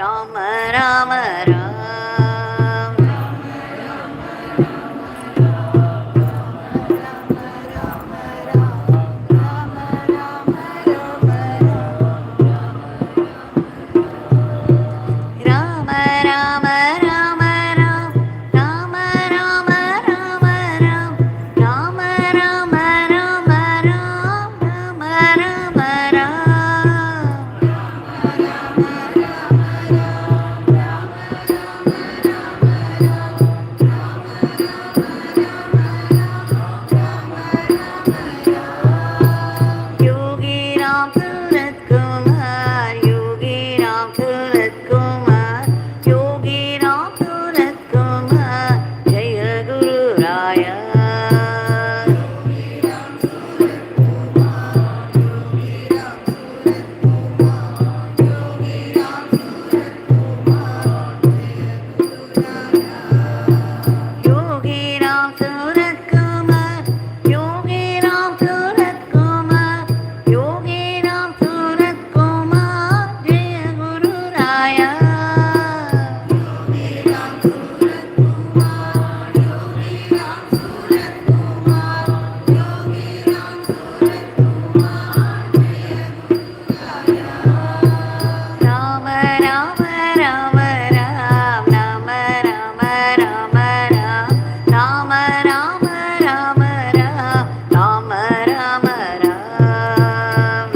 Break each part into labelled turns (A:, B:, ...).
A: Rama Rama Ram. Yogi Ramsuratkumar, Yogi Ramsuratkumar, Yogi Ramsuratkumar, Jaya Guru Raya. Yogi Ramsuratkumar, Yogi Ramsuratkumar, Yogi Ramsuratkumar, Jaya Guru Raya. Rama Rama Rama Ram, Rama Rama Rama Ram, Rama Rama Rama Ram, Rama Rama Ram.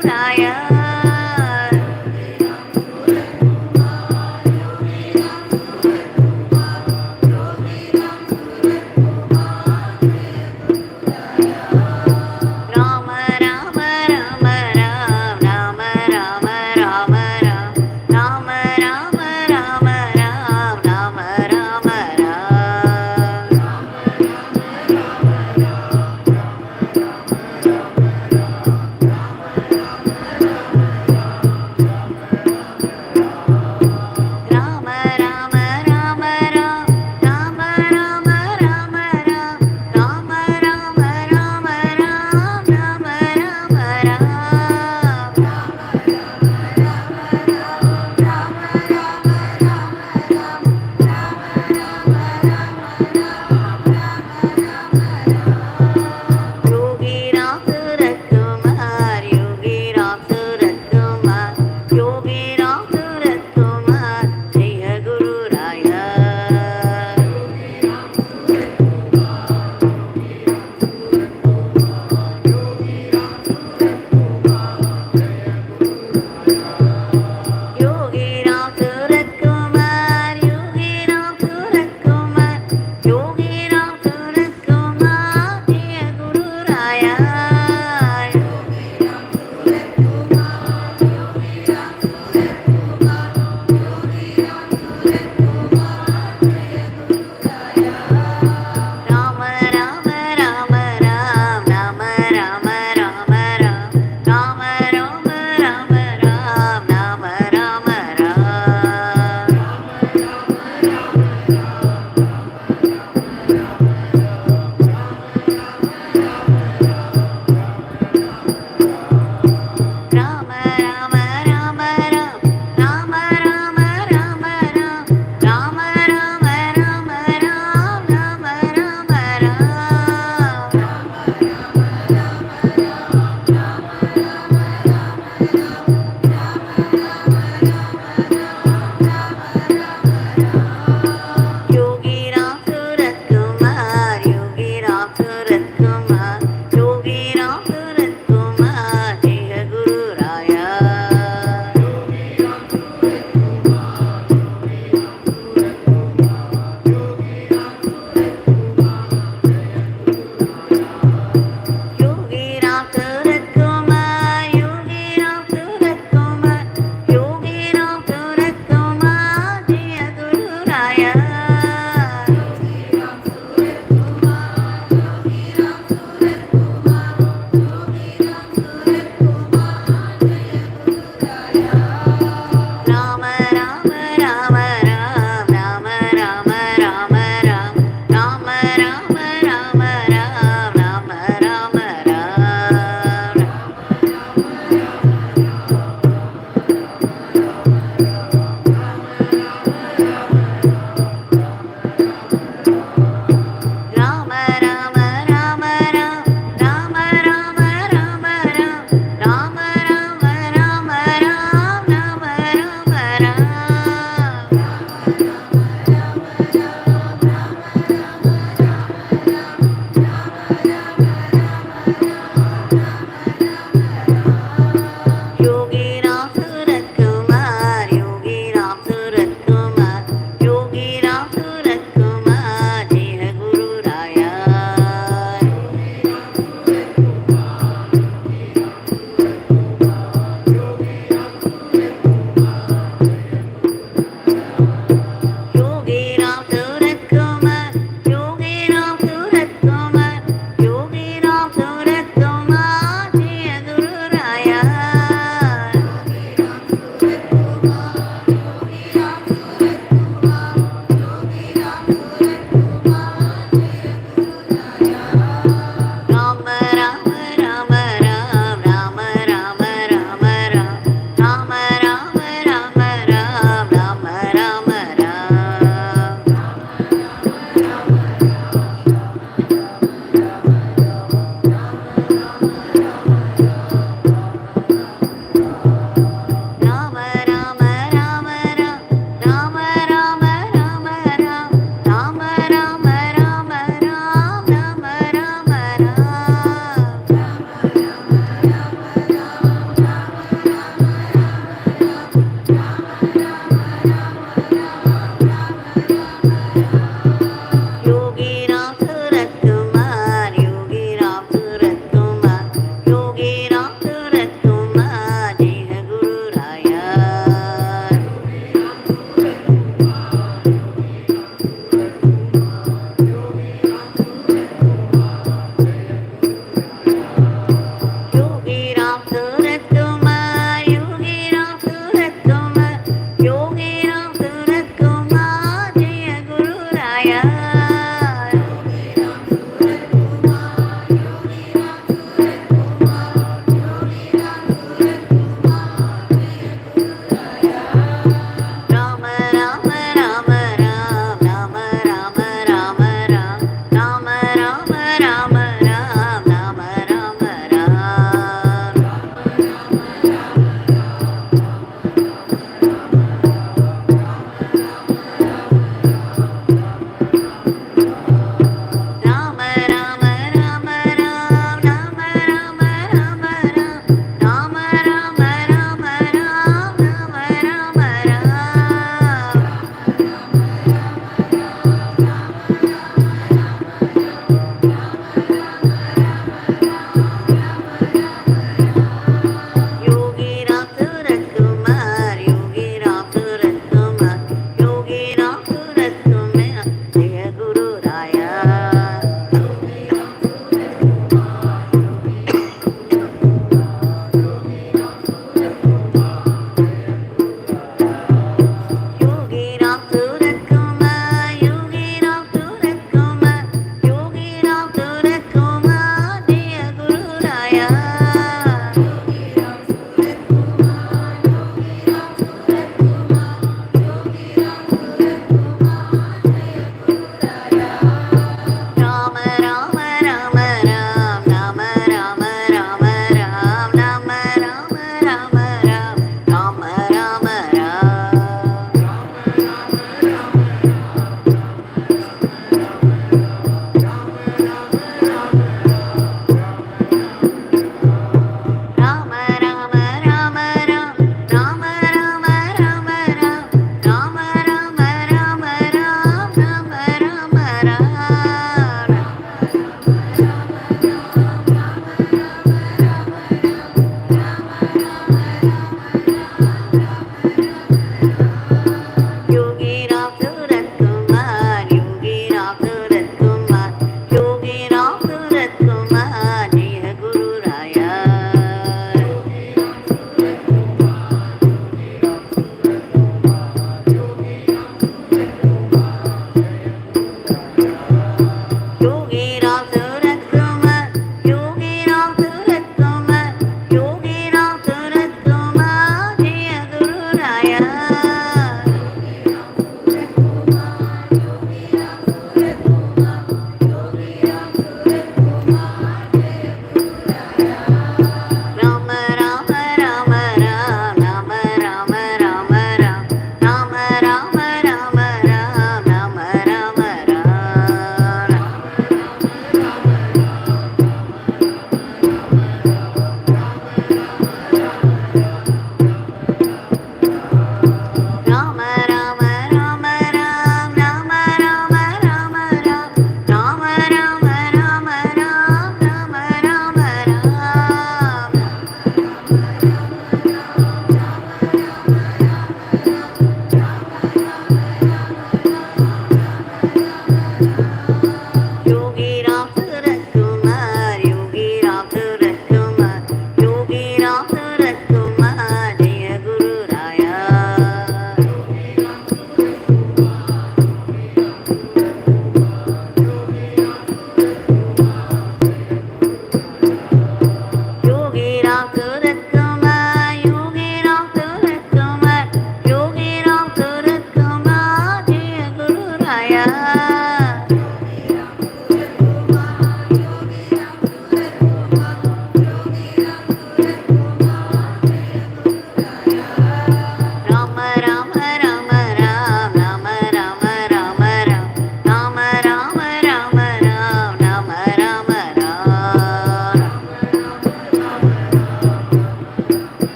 A: Sudguraya. Rama Rama Rama Ram, Rama Rama Rama Ram, Rama Rama Rama Ram, Rama Rama Ram.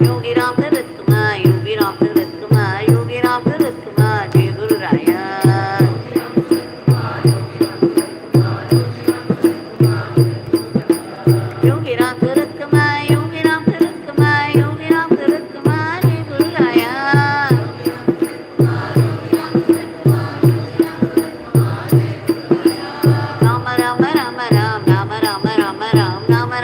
A: Yogi Ramsuratkumar, Yogi Ramsuratkumar, Yogi Ramsuratkumar, Jai Guru Raya. Yogi Ramsuratkumar, Yogi Ramsuratkumar, Yogi Ramsuratkumar, Jai Guru Raya. Rama Rama Rama Ram, Rama Rama Rama Ram, Rama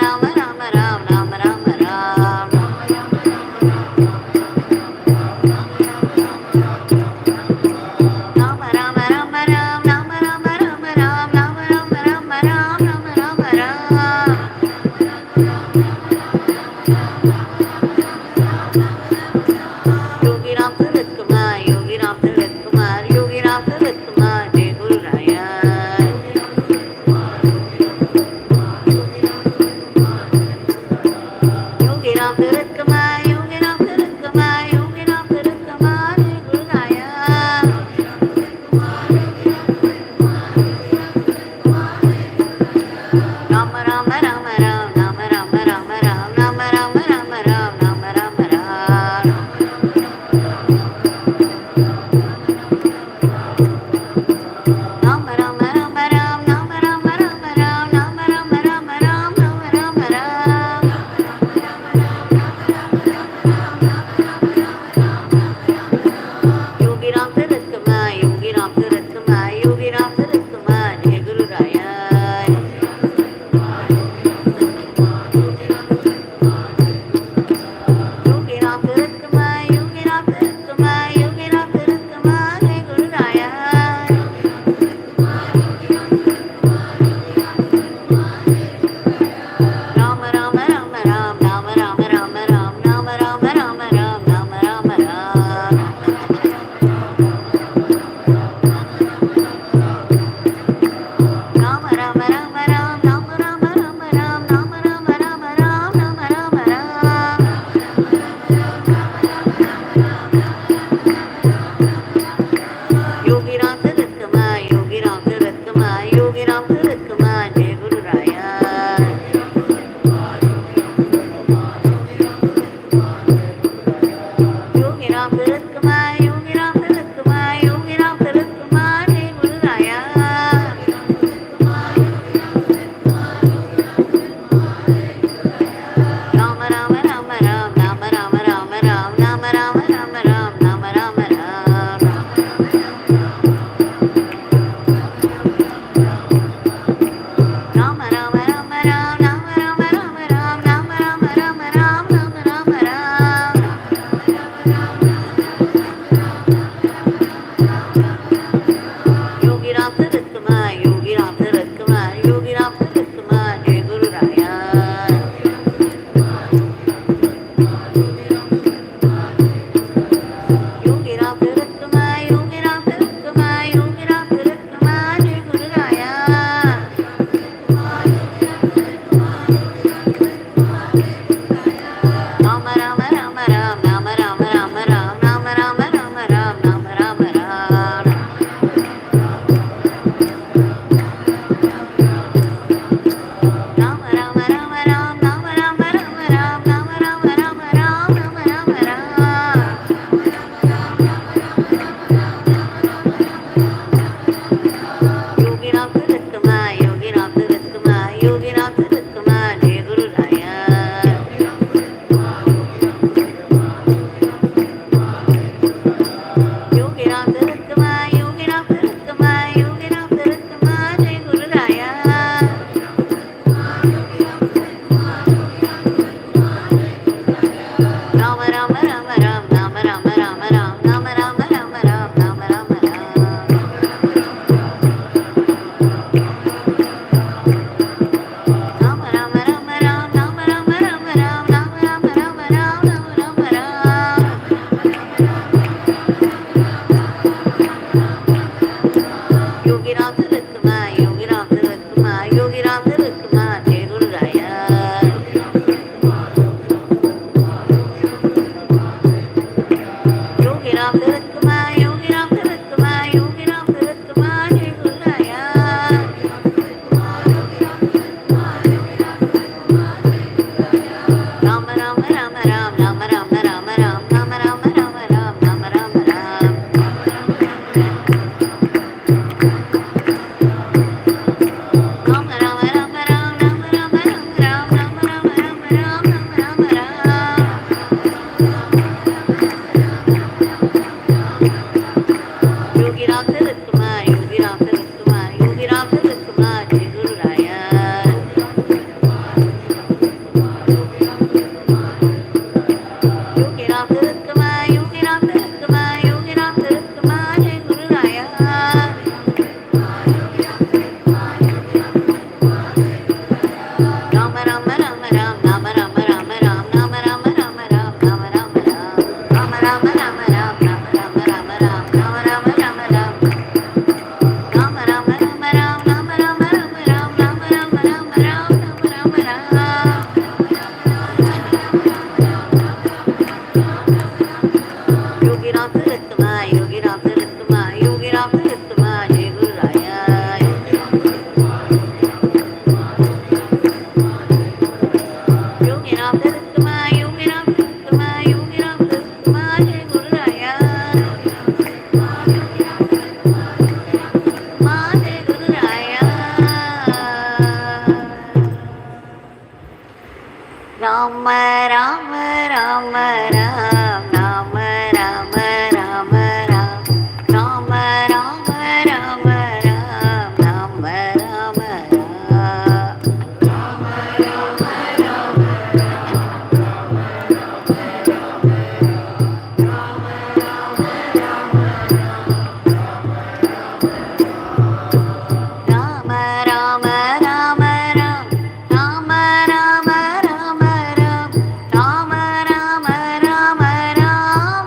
A: Rama Rama Rama Ram, Rama Rama Rama Ram, Rama Rama Rama Ram, Rama Rama Ram. Rama Rama Rama Ram, Rama Rama Rama Ram, Rama Rama Rama Ram,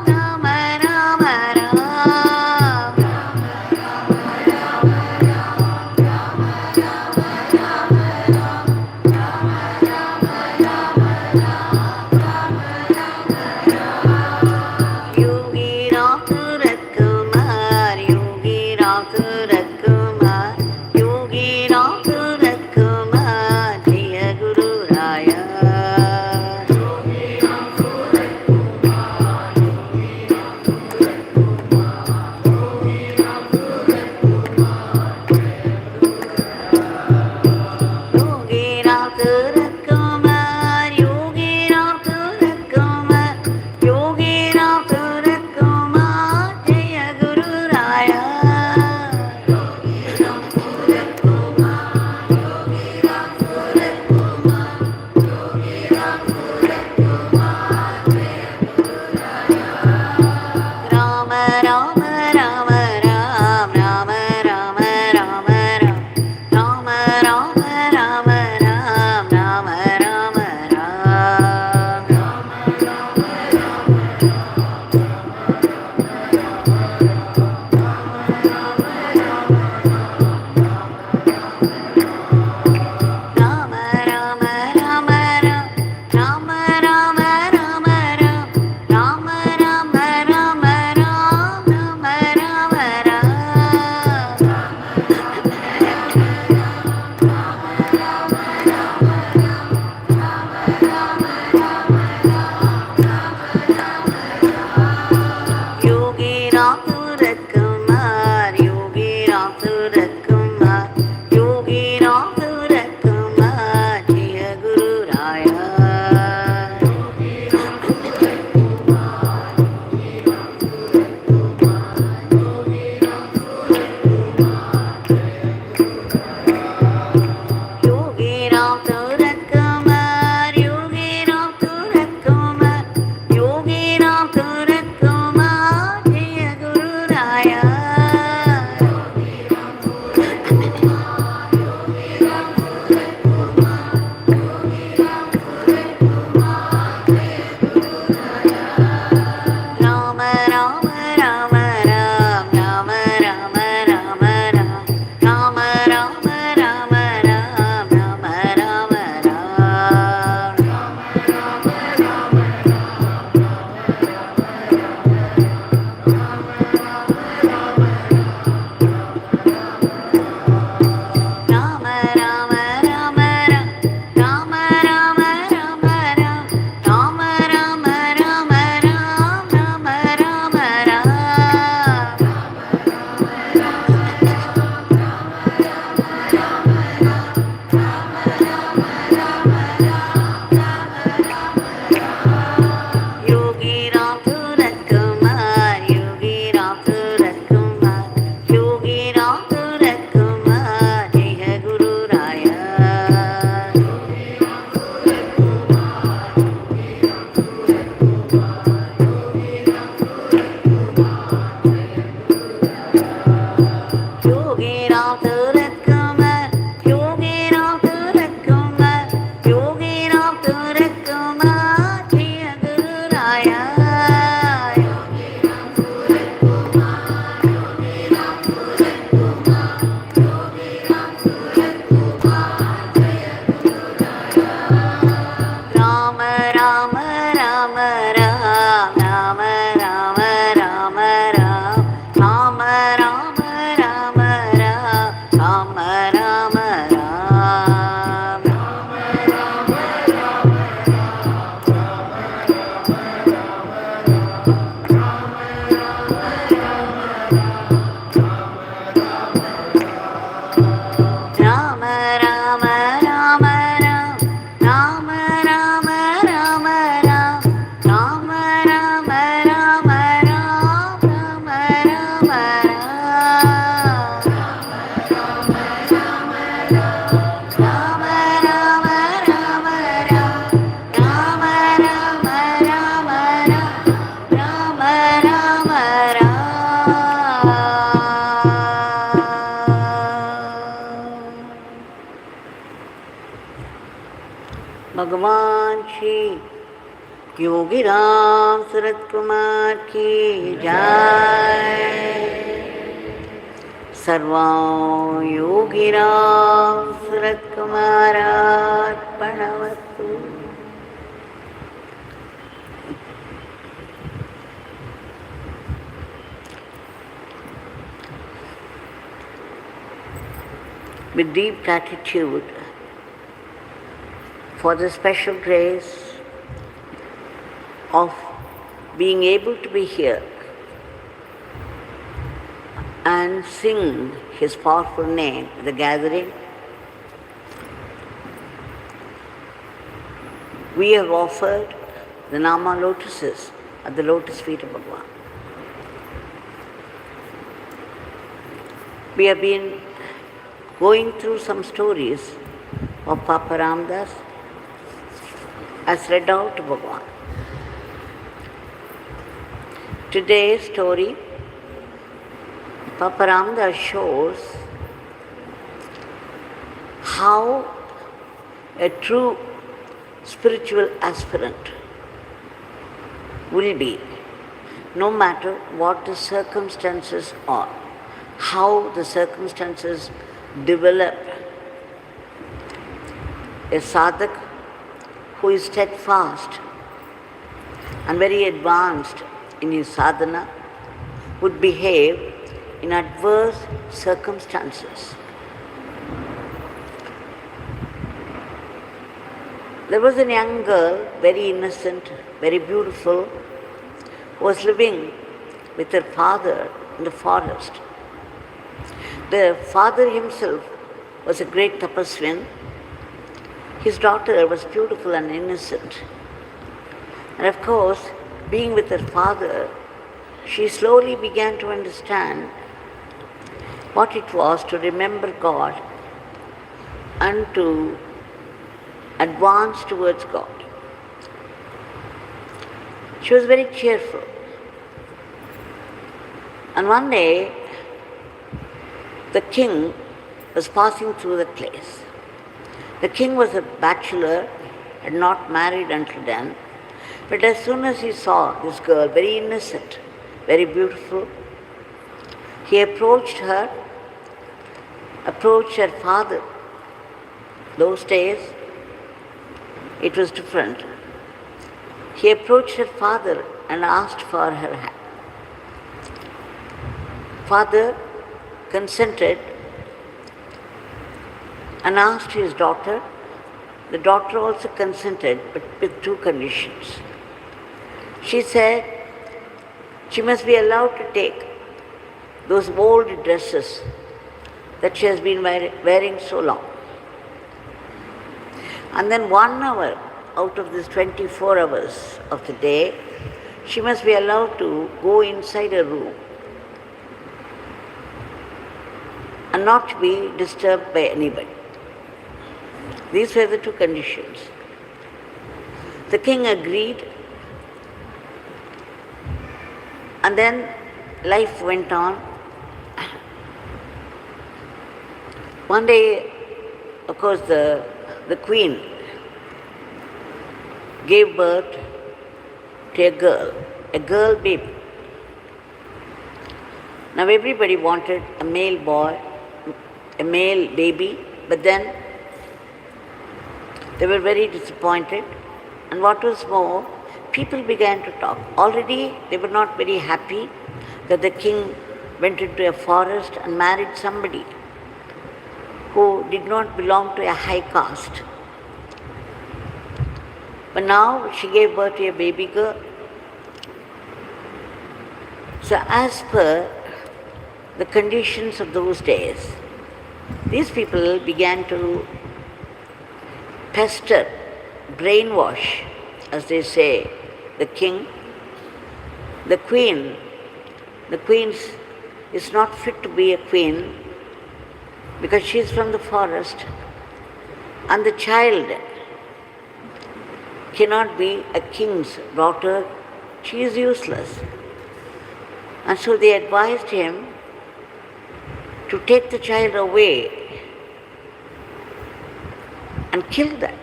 A: भगवान श्री योगी राम सूरत कुमार की जय। सर्वं Yogi Ram Surat कुमारार्पणमस्तु। With deep gratitude for the special grace of being able to be here and sing His powerful name, the gathering, we have offered the Nama lotuses at the lotus feet of Bhagwan. We have been going through some stories of Papa Ramdas as read out to Bhagwan. Today's story, Papa Ramdas shows how a true spiritual aspirant will be, no matter what the circumstances are, how the circumstances develop. A sadhak who is steadfast and very advanced in his sadhana would behave in adverse circumstances. There was a young girl, very innocent, very beautiful, who was living with her father in the forest. The father himself was a great tapasvin. His daughter was beautiful and innocent. And of course, being with her father, she slowly began to understand what it was to remember God and to advance towards God. She was very cheerful. And one day, the king was passing through the place. The king was a bachelor, had not married until then, but as soon as he saw this girl, very innocent, very beautiful, he approached her father. Those days, it was different. He approached her father and asked for her hand. Father consented and asked his daughter. The daughter also consented, but with two conditions. She said she must be allowed to take those old dresses that she has been wearing so long. And then 1 hour out of this 24 hours of the day, she must be allowed to go inside a room and not be disturbed by anybody. These were the two conditions. The king agreed, and then life went on. One day, of course, the queen gave birth to a girl baby. Now everybody wanted a male boy, a male baby, but then they were very disappointed. And what was more, people began to talk. Already they were not very happy that the king went into a forest and married somebody who did not belong to a high caste. But now she gave birth to a baby girl. So as per the conditions of those days, these people began to pester, brainwash, as they say, the king. The queen is not fit to be a queen because she is from the forest, and the child cannot be a king's daughter. She is useless. And so they advised him to take the child away and kill that.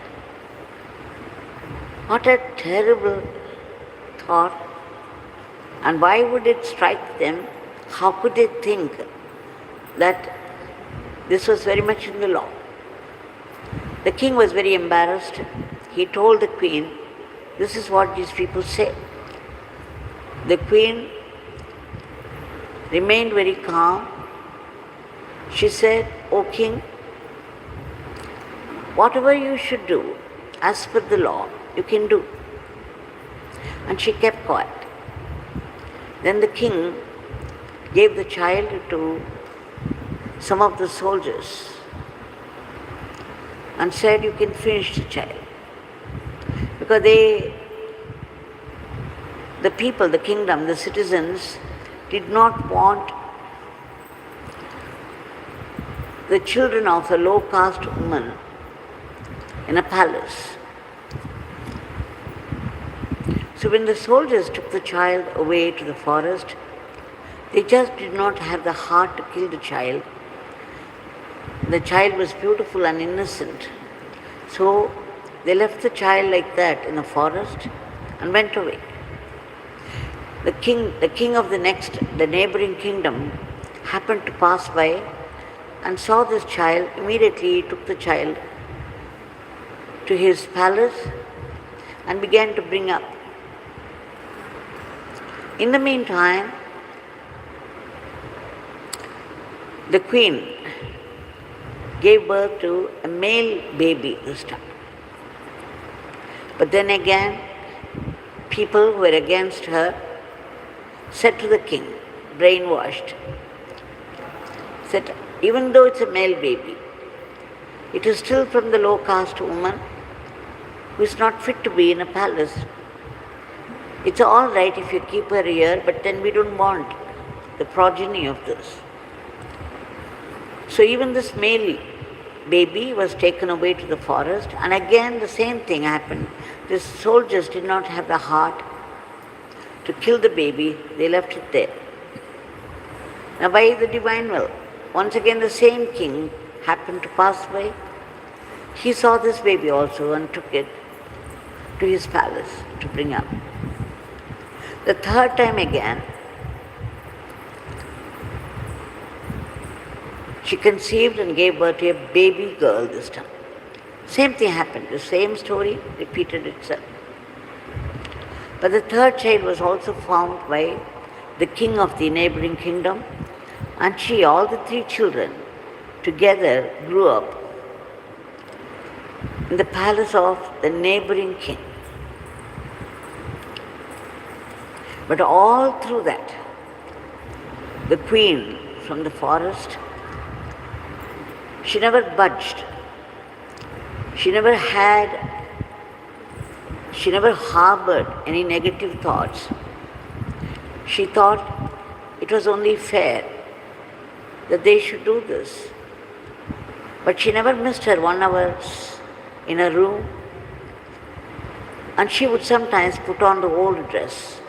A: What a terrible thought. And why would it strike them? How could they think that this was very much in the law? The king was very embarrassed. He told the queen, this is what these people say. The queen remained very calm. She said, O king, whatever you should do as per the law, you can do. And she kept quiet. Then the king gave the child to some of the soldiers and said, you can finish the child. Because the people, the kingdom, the citizens did not want the children of a low caste woman in a palace. So when the soldiers took the child away to the forest, they just did not have the heart to kill the child. The child was beautiful and innocent. So they left the child like that in the forest and went away. The king of the neighboring kingdom happened to pass by and saw this child. Immediately he took the child to his palace and began to bring up. In the meantime, the queen gave birth to a male baby this time. But then again, people who were against her said to the king, brainwashed, said, even though it's a male baby, it is still from the low caste woman who is not fit to be in a palace. It's all right if you keep her here, but then we don't want the progeny of this. So even this male baby was taken away to the forest, and again the same thing happened. The soldiers did not have the heart to kill the baby, they left it there. Now by the divine will, once again the same king happened to pass by. He saw this baby also and took it to his palace to bring up. The third time again, she conceived and gave birth to a baby girl this time. Same thing happened, the same story repeated itself. But the third child was also found by the king of the neighboring kingdom, and she, all the three children, together grew up in the palace of the neighboring king. But all through that, the queen from the forest, she never budged. She never harbored any negative thoughts. She thought it was only fair that they should do this. But she never missed her 1 hour in a room, and she would sometimes put on the old dress.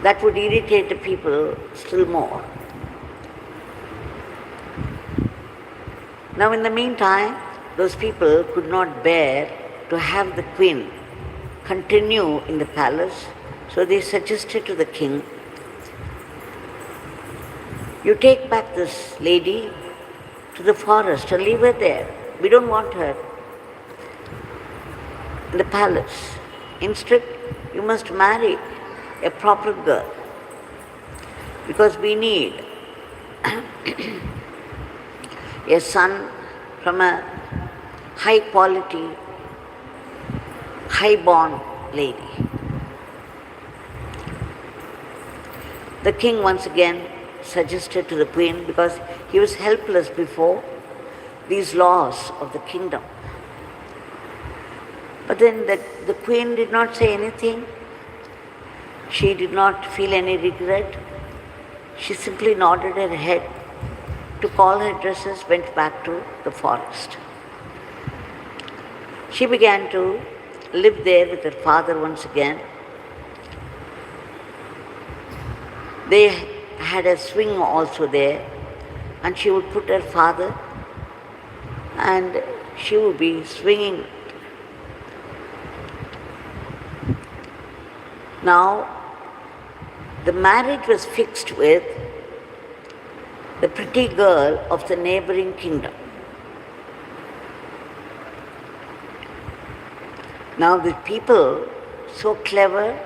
A: That would irritate the people still more. Now in the meantime, those people could not bear to have the queen continue in the palace, so they suggested to the king, you take back this lady to the forest and leave her there. We don't want her in the palace. Instead, you must marry a proper girl, because we need a son from a high quality, high born lady. The king once again suggested to the queen, because he was helpless before these laws of the kingdom. But then the queen did not say anything. She did not feel any regret. She simply nodded her head, took all her dresses, went back to the forest. She began to live there with her father once again. They had a swing also there, and she would put her father and she would be swinging Now, the marriage was fixed with the pretty girl of the neighboring kingdom. Now, the people, so clever,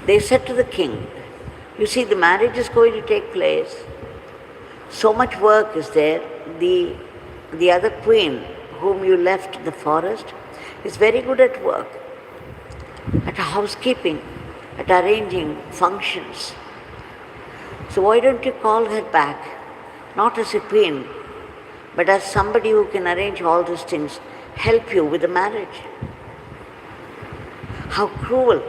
A: they said to the king, you see, the marriage is going to take place. So much work is there. The other queen whom you left in the forest is very good at work, at housekeeping, at arranging functions. So why don't you call her back, not as a queen, but as somebody who can arrange all these things, help you with the marriage? How cruel.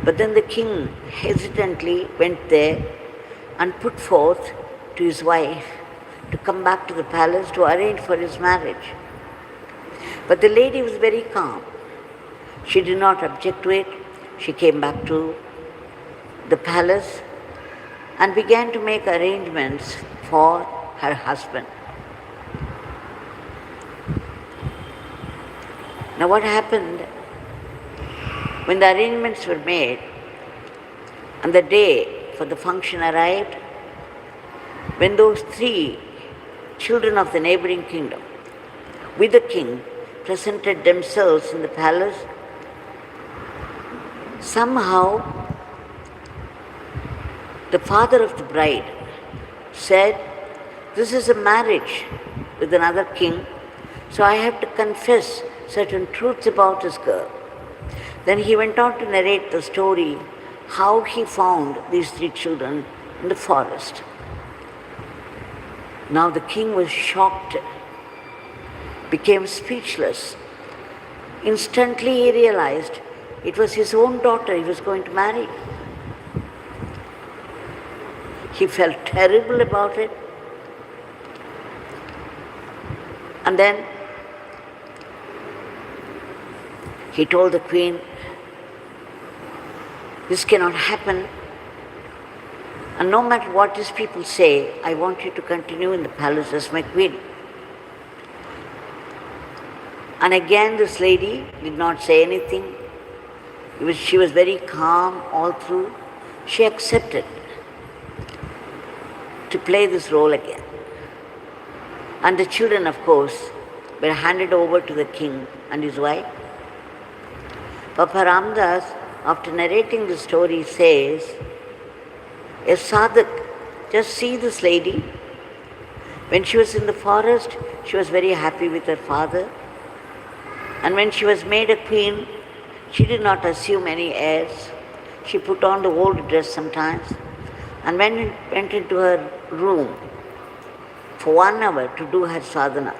A: But then the king hesitantly went there and put forth to his wife to come back to the palace to arrange for his marriage. But the lady was very calm. She did not object to it. She came back to the palace and began to make arrangements for her husband. Now what happened? When the arrangements were made and the day for the function arrived, when those 3 children of the neighboring kingdom with the king presented themselves in the palace, somehow the father of the bride said, this is a marriage with another king, so I have to confess certain truths about this girl. Then he went on to narrate the story, how he found these 3 children in the forest. Now the king was shocked, became speechless. Instantly he realized it was his own daughter he was going to marry. He felt terrible about it. And then he told the queen, this cannot happen. And no matter what these people say, I want you to continue in the palace as my queen. And again this lady did not say anything. She was very calm all through. She accepted to play this role again. And the children, of course, were handed over to the king and his wife. Papa Ramdas, after narrating the story, says, a Sadhak, just see this lady. When she was in the forest, she was very happy with her father. And when she was made a queen, she did not assume any airs. She put on the old dress sometimes and went into her room for 1 hour to do her sadhana.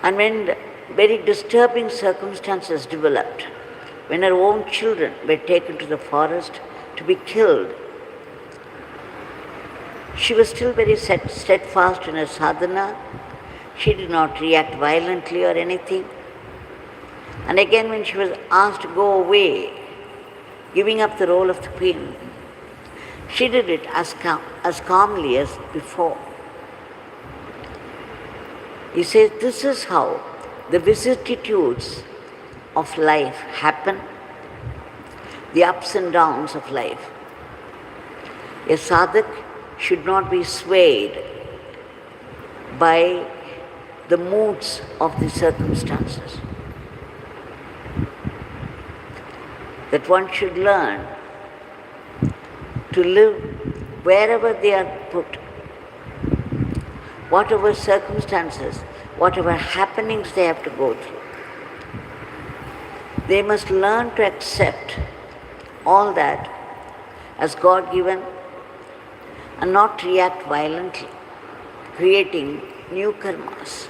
A: And when very disturbing circumstances developed, when her own children were taken to the forest to be killed, she was still very steadfast in her sadhana. She did not react violently or anything. And again, when she was asked to go away, giving up the role of the queen, she did it as calmly as before. He says, this is how the vicissitudes of life happen, the ups and downs of life. A sadhak should not be swayed by the moods of the circumstances. That one should learn to live wherever they are put, whatever circumstances, whatever happenings they have to go through. They must learn to accept all that as God-given and not react violently, creating new karmas.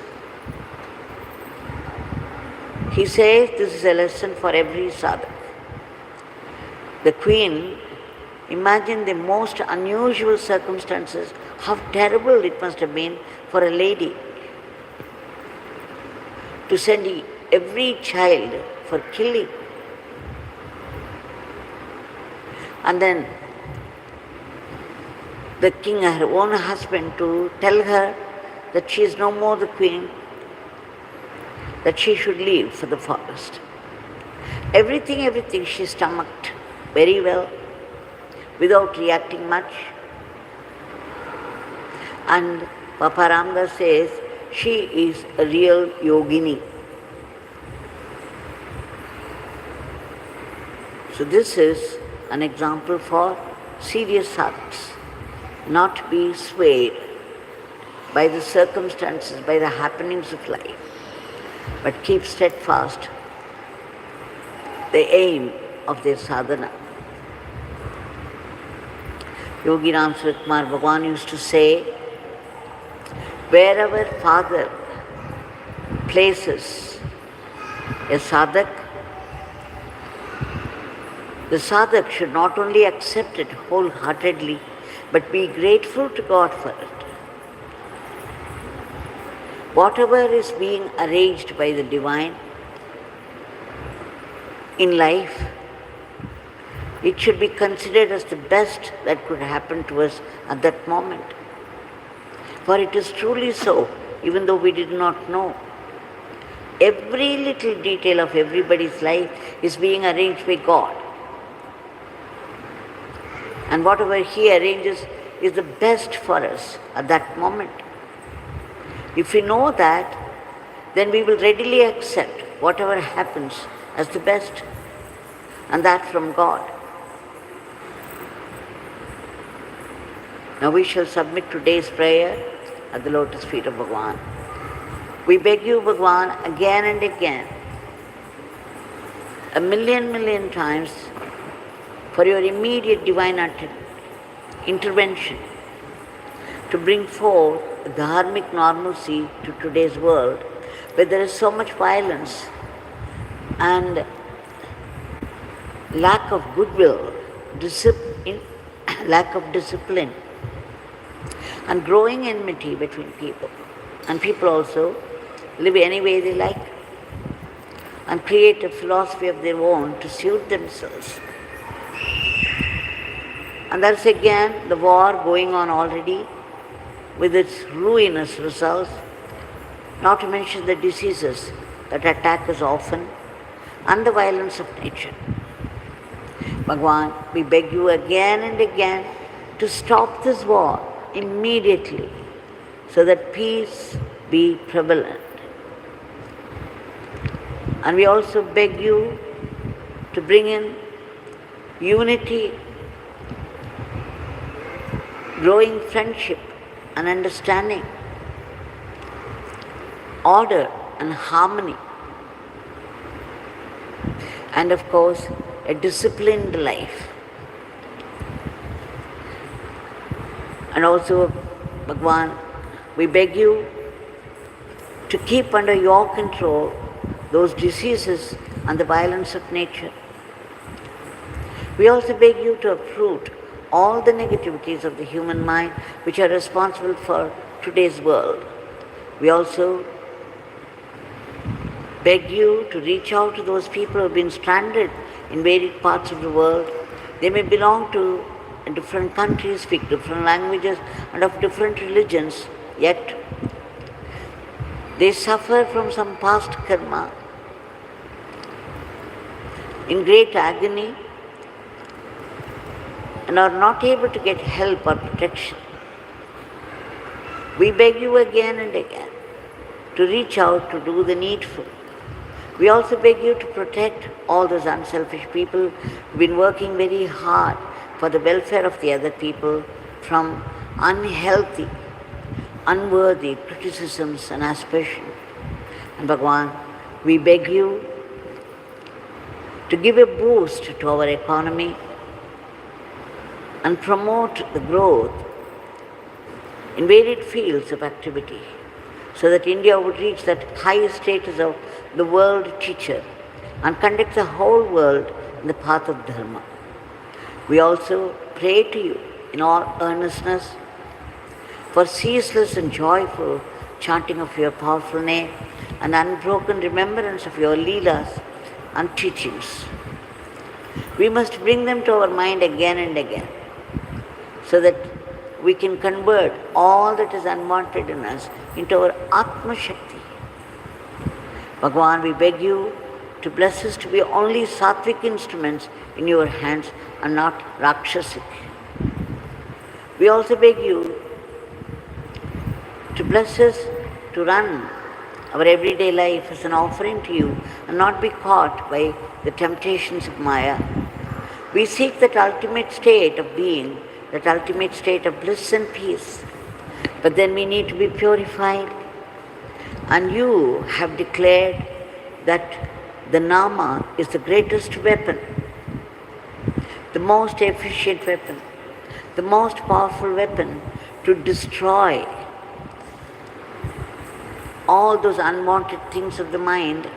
A: He says this is a lesson for every sadhak. The queen, imagine the most unusual circumstances, how terrible it must have been for a lady to send every child for killing. And then the king, her own husband, to tell her that she is no more the queen. that she should leave for the forest. Everything she stomached very well, without reacting much. And Papa Ramdas says she is a real yogini. So this is an example for serious sadhaks, not be swayed by the circumstances, by the happenings of life, but keep steadfast the aim of their sadhana. Yogi Ramsuratkumar Bhagwan used to say, wherever Father places a sadhak, the sadhak should not only accept it wholeheartedly, but be grateful to God for it. Whatever is being arranged by the Divine in life, it should be considered as the best that could happen to us at that moment. For it is truly so, even though we did not know. Every little detail of everybody's life is being arranged by God. And whatever He arranges is the best for us at that moment. If we know that, then we will readily accept whatever happens as the best, and that from God. Now we shall submit today's prayer at the lotus feet of Bhagwan. We beg you, Bhagwan, again and again, a million times, for your immediate divine intervention to bring forth dharmic normalcy to today's world, where there is so much violence and lack of goodwill, lack of discipline, and growing enmity between people. And people also live any way they like and create a philosophy of their own to suit themselves. And there's again the war going on already with its ruinous results, not to mention the diseases that attack us often and the violence of nature. Bhagwan, we beg you again and again to stop this war immediately so that peace be prevalent. And we also beg you to bring in unity, growing friendship and understanding, order and harmony, and of course, a disciplined life. And also, Bhagwan, we beg you to keep under your control those diseases and the violence of nature. We also beg you to uproot all the negativities of the human mind which are responsible for today's world. We also beg you to reach out to those people who have been stranded in varied parts of the world. They may belong to different countries, speak different languages, and of different religions, yet they suffer from some past karma in great agony and are not able to get help or protection. We beg you again and again to reach out to do the needful. We also beg you to protect all those unselfish people who've been working very hard for the welfare of the other people from unhealthy, unworthy criticisms and aspersion. And Bhagwan, we beg you to give a boost to our economy and promote the growth in varied fields of activity so that India would reach that high status of the world teacher and conduct the whole world in the path of Dharma. We also pray to you in all earnestness for ceaseless and joyful chanting of your powerful name and unbroken remembrance of your leelas and teachings. We must bring them to our mind again and again so that we can convert all that is unwanted in us into our Atma Shakti. Bhagwan, we beg you to bless us to be only sattvic instruments in your hands and not rakshasic. We also beg you to bless us to run our everyday life as an offering to you and not be caught by the temptations of Maya. We seek that ultimate state of being, that ultimate state of bliss and peace. But then we need to be purified. And you have declared that the Nama is the greatest weapon, the most efficient weapon, the most powerful weapon to destroy all those unwanted things of the mind,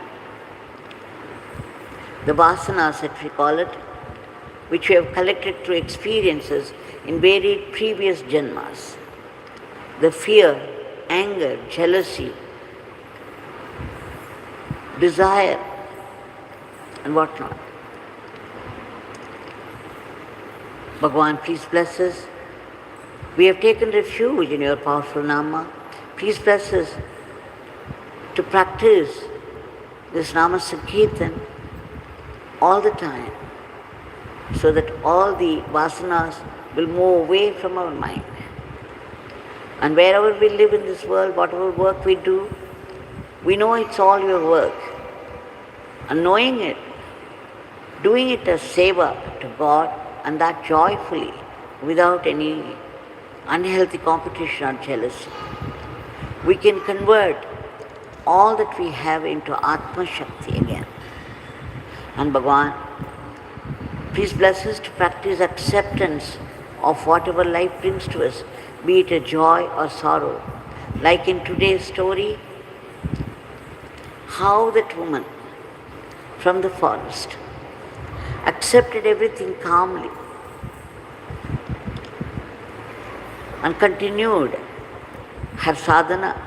A: the vasanas that we call it, which we have collected through experiences in varied previous janmas. The fear, anger, jealousy, desire, and whatnot. Bhagwan, please bless us. We have taken refuge in your powerful Nama. Please bless us to practice this Nama Sankirtan all the time, so that all the vasanas will move away from our mind. And wherever we live in this world, whatever work we do, we know it's all your work. And knowing it, doing it as seva to God, and that joyfully, without any unhealthy competition or jealousy, we can convert all that we have into Atma Shakti again. And Bhagwan, please bless us to practice acceptance of whatever life brings to us, be it a joy or sorrow. Like in today's story, how that woman from the forest accepted everything calmly and continued her sadhana.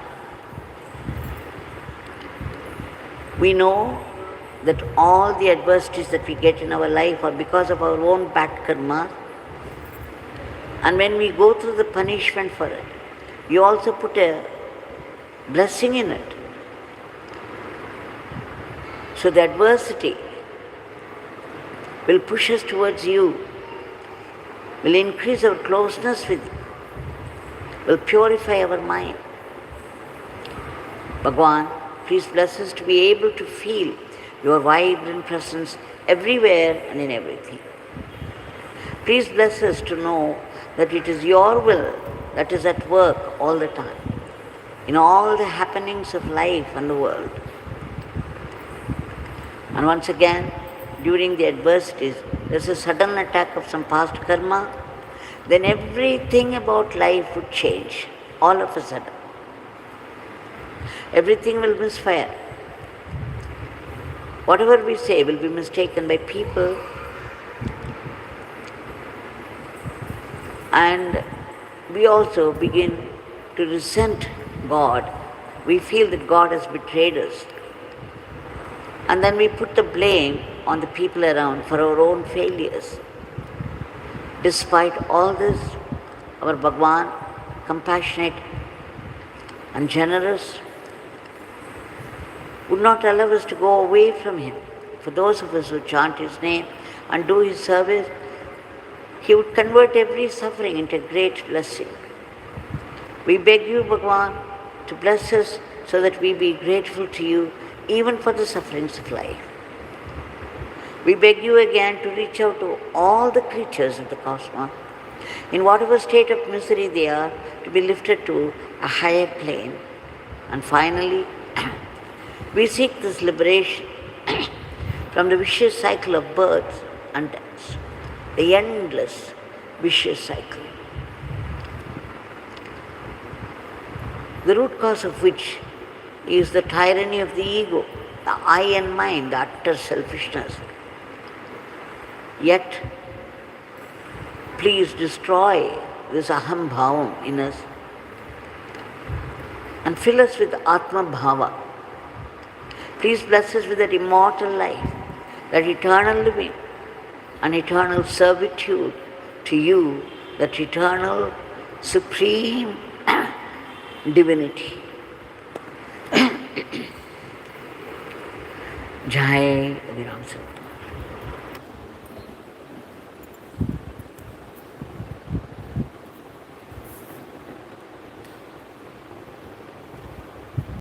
A: We know that all the adversities that we get in our life are because of our own bad karma. And when we go through the punishment for it, you also put a blessing in it. So the adversity will push us towards you, will increase our closeness with you, will purify our mind. Bhagwan, please bless us to be able to feel your vibrant presence everywhere and in everything. Please bless us to know that it is your will that is at work all the time, in all the happenings of life and the world. And once again, during the adversities, there's a sudden attack of some past karma, then everything about life would change, all of a sudden. Everything will misfire. Whatever we say will be mistaken by people, and we also begin to resent God. We feel that God has betrayed us. And then we put the blame on the people around for our own failures. Despite all this, our Bhagwan, compassionate and generous, would not allow us to go away from Him. For those of us who chant His name and do His service, He would convert every suffering into a great blessing. We beg you, Bhagwan, to bless us so that we be grateful to you even for the sufferings of life. We beg you again to reach out to all the creatures of the cosmos, in whatever state of misery they are, to be lifted to a higher plane. And finally, we seek this liberation from the vicious cycle of births and deaths, the endless vicious cycle, the root cause of which is the tyranny of the ego, the I and mine, the utter selfishness. Yet, please destroy this aham bhavam in us and fill us with Atma bhava. Please bless us with that immortal life, that eternal living, and eternal servitude to you, that eternal supreme divinity. Jai Yogi Ramsuratkumar.